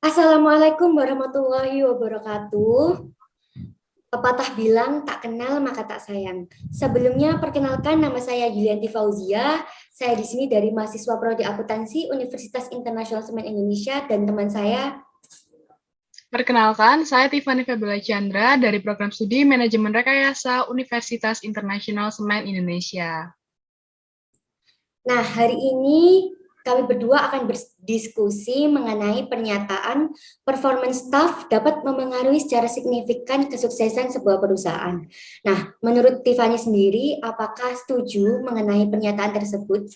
Assalamualaikum warahmatullahi wabarakatuh. Pepatah bilang tak kenal maka tak sayang. Sebelumnya perkenalkan nama saya Yulianti Fauzia. Saya di sini dari mahasiswa Prodi Akuntansi Universitas Internasional Semen Indonesia dan teman saya. Perkenalkan, saya Tiffany Febiola Chandra dari Program Studi Manajemen Rekayasa Universitas Internasional Semen Indonesia. Nah, hari ini kami berdua akan berdiskusi mengenai pernyataan performance staff dapat memengaruhi secara signifikan kesuksesan sebuah perusahaan. Nah, menurut Tiffany sendiri, apakah setuju mengenai pernyataan tersebut?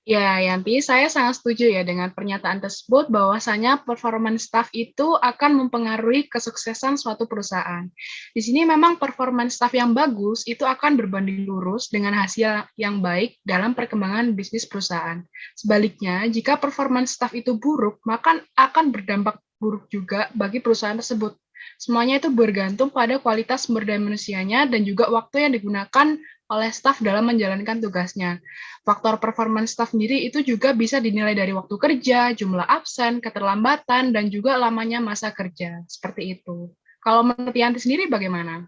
Ya, Yanti, saya sangat setuju ya dengan pernyataan tersebut bahwasanya performance staff itu akan mempengaruhi kesuksesan suatu perusahaan. Di sini memang performance staff yang bagus itu akan berbanding lurus dengan hasil yang baik dalam perkembangan bisnis perusahaan. Sebaliknya, jika performance staff itu buruk, maka akan berdampak buruk juga bagi perusahaan tersebut. Semuanya itu bergantung pada kualitas sumber daya manusianya dan juga waktu yang digunakan oleh staf dalam menjalankan tugasnya. Faktor performance staff sendiri itu juga bisa dinilai dari waktu kerja, jumlah absen, keterlambatan, dan juga lamanya masa kerja. Seperti itu. Kalau menurut Yanti sendiri bagaimana?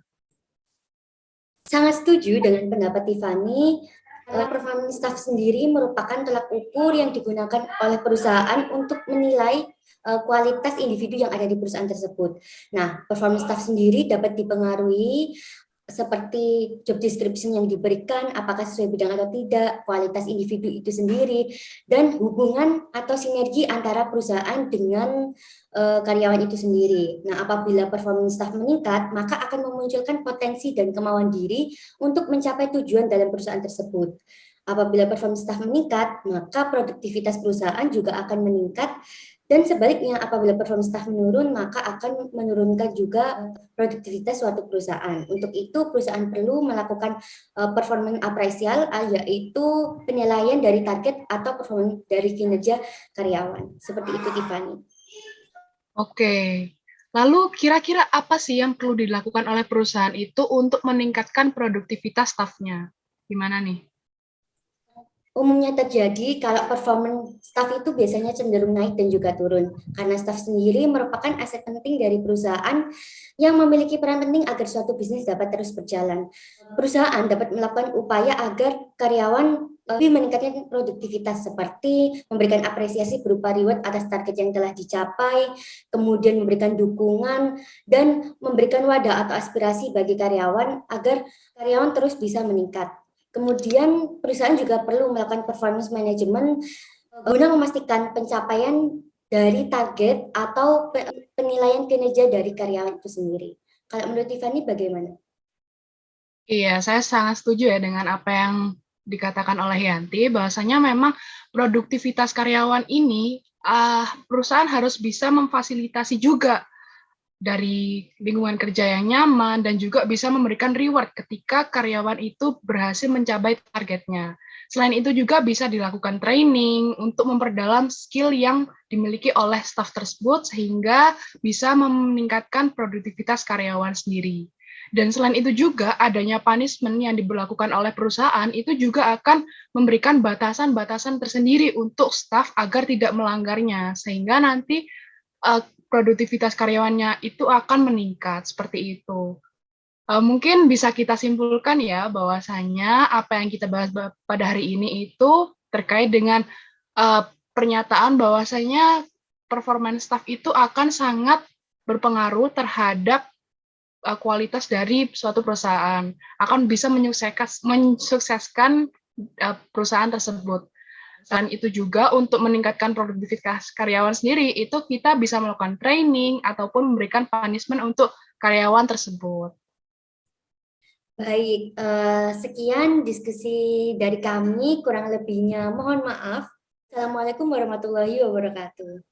Sangat setuju dengan pendapat Tiffany. Performance staff sendiri merupakan tolak ukur yang digunakan oleh perusahaan untuk menilai kualitas individu yang ada di perusahaan tersebut. Nah, performance staff sendiri dapat dipengaruhi seperti job description yang diberikan, apakah sesuai bidang atau tidak, kualitas individu itu sendiri, dan hubungan atau sinergi antara perusahaan dengan karyawan itu sendiri. Nah, apabila performance staff meningkat, maka akan memunculkan potensi dan kemauan diri untuk mencapai tujuan dalam perusahaan tersebut. Apabila performance staff meningkat, maka produktivitas perusahaan juga akan meningkat. Dan sebaliknya, apabila performance staff menurun, maka akan menurunkan juga produktivitas suatu perusahaan. Untuk itu, perusahaan perlu melakukan performance appraisal, yaitu penilaian dari target atau performance dari kinerja karyawan. Seperti itu, Tiffany. Oke. Lalu kira-kira apa sih yang perlu dilakukan oleh perusahaan itu untuk meningkatkan produktivitas stafnya? Gimana nih? Umumnya terjadi kalau performa staf itu biasanya cenderung naik dan juga turun. Karena staf sendiri merupakan aset penting dari perusahaan yang memiliki peran penting agar suatu bisnis dapat terus berjalan. Perusahaan dapat melakukan upaya agar karyawan lebih meningkatkan produktivitas seperti memberikan apresiasi berupa reward atas target yang telah dicapai, kemudian memberikan dukungan, dan memberikan wadah atau aspirasi bagi karyawan agar karyawan terus bisa meningkat. Kemudian perusahaan juga perlu melakukan performance management guna memastikan pencapaian dari target atau penilaian kinerja dari karyawan itu sendiri. Kalau menurut Tiffany bagaimana? Iya, saya sangat setuju ya dengan apa yang dikatakan oleh Yanti, bahwasanya memang produktivitas karyawan ini perusahaan harus bisa memfasilitasi juga dari lingkungan kerja yang nyaman dan juga bisa memberikan reward ketika karyawan itu berhasil mencapai targetnya. Selain itu juga bisa dilakukan training untuk memperdalam skill yang dimiliki oleh staff tersebut sehingga bisa meningkatkan produktivitas karyawan sendiri. Dan selain itu juga adanya punishment yang diberlakukan oleh perusahaan itu juga akan memberikan batasan-batasan tersendiri untuk staff agar tidak melanggarnya sehingga nanti produktivitas karyawannya itu akan meningkat seperti itu. Mungkin bisa kita simpulkan ya bahwasanya apa yang kita bahas pada hari ini itu terkait dengan pernyataan bahwasanya performance staff itu akan sangat berpengaruh terhadap kualitas dari suatu perusahaan, akan bisa mensukseskan perusahaan tersebut. Selain itu juga untuk meningkatkan produktivitas karyawan sendiri, itu kita bisa melakukan training ataupun memberikan punishment untuk karyawan tersebut. Baik, sekian diskusi dari kami. Kurang lebihnya mohon maaf. Assalamualaikum warahmatullahi wabarakatuh.